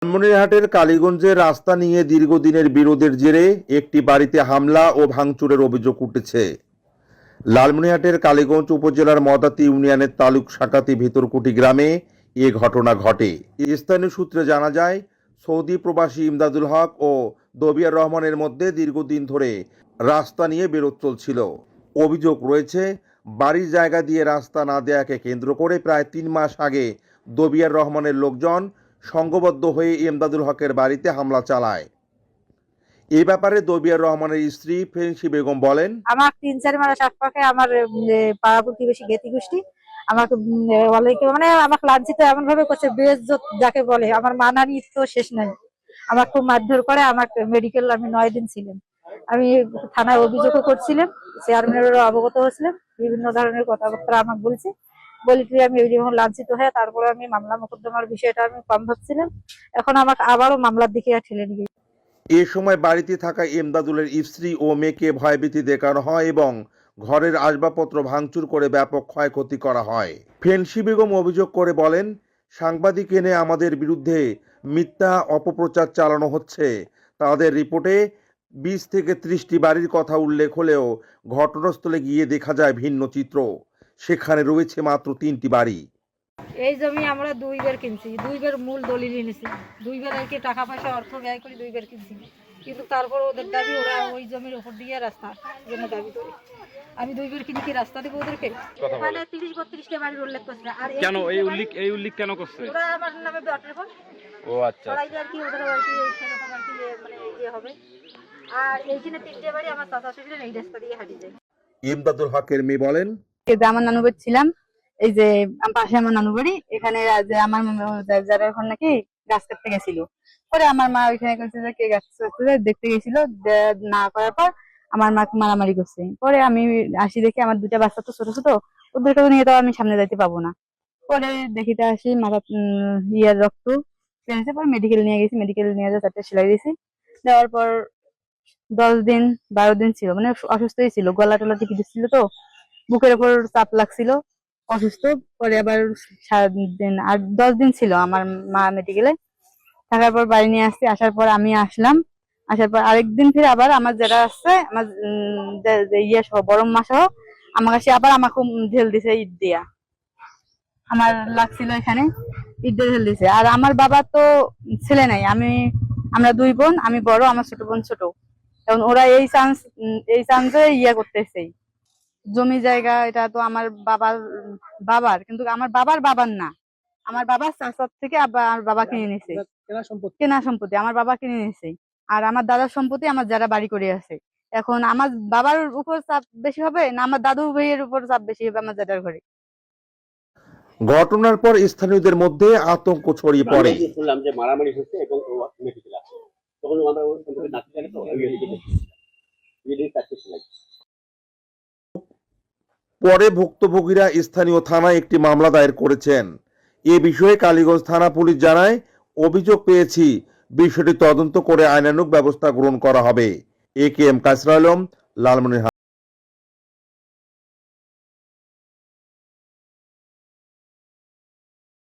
লালমনিরহাটের কালীগঞ্জে রাস্তা নিয়ে দীর্ঘদিনের বিরোধের জেরে একটি বাড়িতে হামলা ও ভাঙচুরের অভিযোগ উঠেছে। লালমনিরহাটের কালীগঞ্জ উপজেলার মদাতি ইউনিয়নের তালুক শাকাতি ভিতরকুটি গ্রামে এ ঘটনা ঘটে। স্থানীয় সূত্রে জানা যায়, সৌদি প্রবাসী ইমদাদুল হক ও দবিয়ার রহমানের মধ্যে দীর্ঘদিন ধরে রাস্তা নিয়ে বিরোধ চলছিল। অভিযোগ রয়েছে, বাড়ির জায়গা দিয়ে রাস্তা না দেয়াকে কেন্দ্র করে প্রায় ৩ মাস আগে দবিয়ার রহমানের লোকজন সংঘবদ্ধ হয়ে ইমদাদুল হকের বাড়িতে হামলা চালায়। এই ব্যাপারে দবিয়ার রহমানের স্ত্রী ফেন্সি বেগম বলেন, আমার ৩-৪ মাস আশপাশে আমার পাড়া প্রতিবেশী জ্ঞাতি গোষ্ঠী আমাকে মানে আমাকে লাঞ্ছিত এমন ভাবে করছে, বেইজ্জত যাকে বলে। আমার মানানি তো শেষ নাই। আমার খুব মারধর করে। আমাকে মেডিকেল আমি 9 দিন ছিলাম। আমি থানায় অভিযোগও করছিলাম, চেয়ারম্যানেরও অবগত হয়েছিলাম। বিভিন্ন ধরনের কথাবার্তা আমাকে বলছে। বলি আমি ওই যখন লাঞ্ছিত হয়ে তারপরে আমি মামলা মোকদ্দমার বিষয়টা আমি কম ভাবছিলাম। এখন আমাকে আবারও মামলার দিকে ঠেলে নিয়ে। এ সময় বাড়িতে থাকা ইমদাদুলের স্ত্রী ও মেয়েকে ভয়ভীতি দেখানো হয় এবং ঘরের আসবাবপত্র ভাঙচুর করে ব্যাপক ক্ষয়ক্ষতি করা হয়। ফেন্সি বেগম অভিযোগ করে বলেন, সাংবাদিক এনে আমাদের বিরুদ্ধে মিথ্যা অপপ্রচার চালানো হচ্ছে। তাদের রিপোর্টে 20 থেকে 30টি বাড়ির কথা উল্লেখ হলেও ঘটনাস্থলে গিয়ে দেখা যায় ভিন্ন চিত্র। সেখানে রয়েছে মাত্র 3টি বাড়ি। এই জমি আমরা 2 বার কিনছি, 2 বার মূল দলিল এনেছি, 2 বার আর কি টাকা পয়সা অর্থ ব্যয় করে 2 বার কিনছি। কিন্তু তারপর ওদের দাবি ওরা ওই জমির উপর দিয়ে রাস্তা জন্য দাবি করে। আমি 2 বার কিনে কি রাস্তা দেবো ওদেরকে? মানে 30-32টা বাড়ির উল্লেখ করছে। আর কেন এই উল্লেখ কেন করছে? ওরা আমার নামে ব্যাটারি ফোন ও আচ্ছা, সবাই আর কি ওদের আর কি সেরকম আর কি মানে ইয়ে হবে। আর এইখানে 3টে বাড়ি আমার চাচা শ্বশুরের এই রাস্তা দিয়ে হাঁটি যায়। ইমদাদুল হকের মেয়ে বলেন, আমার নানু বাড়ি ছিলাম, এই যে পাশে আমার নানু বাড়ি, এখানে যে আমার যারা এখন নাকি গাছ কাটতে গেছিল, পরে আমার মা ওইখানে করছে যে কে গাছ কাটতে দেখতে গেছিল, না করার পর আমার মাকে মারামারি করছে। পরে আমি আসি দেখি আমার 2টা বাচ্চা তো ছোট ছোট, ওদেরকে নিয়ে তো আমি সামনে যাইতে পাবো না। পরে দেখিতে আসি মাথা ইয়ার রক্ত পেয়েছে। পরে মেডিকেল নিয়ে গেছি, মেডিকেল নিয়ে যা 4টে সেলাই দিয়েছি। দেওয়ার পর 10 দিন 12 দিন ছিল, মানে অসুস্থই ছিল, গলা টলা টিপে দিচ্ছিল, তো বুকের উপর চাপ লাগছিল, অসুস্থ। পরে আবার 7 দিন আর 10 দিন ছিল আমার মা মেডিকেলে থাকার পর বাড়ি নিয়ে আসছি। আসার পর আমি আসলাম, আসার পর আরেকদিন ফিরে আবার আমার যারা আসছে আমার ইয়ে সহ বড় মা সহ আমার কাছে আবার আমাকে ঢেল দিছে, ইট দিয়া আমার লাগছিল এখানে, ইট দিয়ে ঢেল দিছে। আর আমার বাবা তো ছেলে নাই, আমরা 2 বোন, আমি বড়, আমার ছোট বোন ছোট। এখন ওরা এই চান্সে ইয়া করতেছে। জমি জায়গা এটা তো আমার বাবার, কিন্তু আমার বাবার না, আমার বাবার চাচার থেকে আমার বাবা কিনে নিছে। কেনা সম্পত্তি আমার বাবা কিনে নিছে। আর আমার দাদার সম্পত্তি আমার যারা বাড়ি করে আছে। এখন আমার বাবার উপর চাপ বেশি হবে না আমার দাদু ভাইয়ের উপর চাপ বেশি হবে আমার দাদার ঘরে। ঘটনার পর স্থানীয়দের মধ্যে আতঙ্ক ছড়িয়ে পড়ে। শুনলাম যে মারামারি হচ্ছে এবং মেডিকেল আছে, তখন আমরা ওই নাচতে জানি তো পরে ভুক্তভোগীরা স্থানীয় থানায় একটি মামলা দায়ের করেছেন। এ বিষয়ে কালীগঞ্জ থানা পুলিশ জানায়, অভিযোগ পেয়েছি, বিষয়টি তদন্ত করে আইনানুগ ব্যবস্থা গ্রহণ করা হবে। এ কে এম কাসরা আলম, লালমনিরহাট।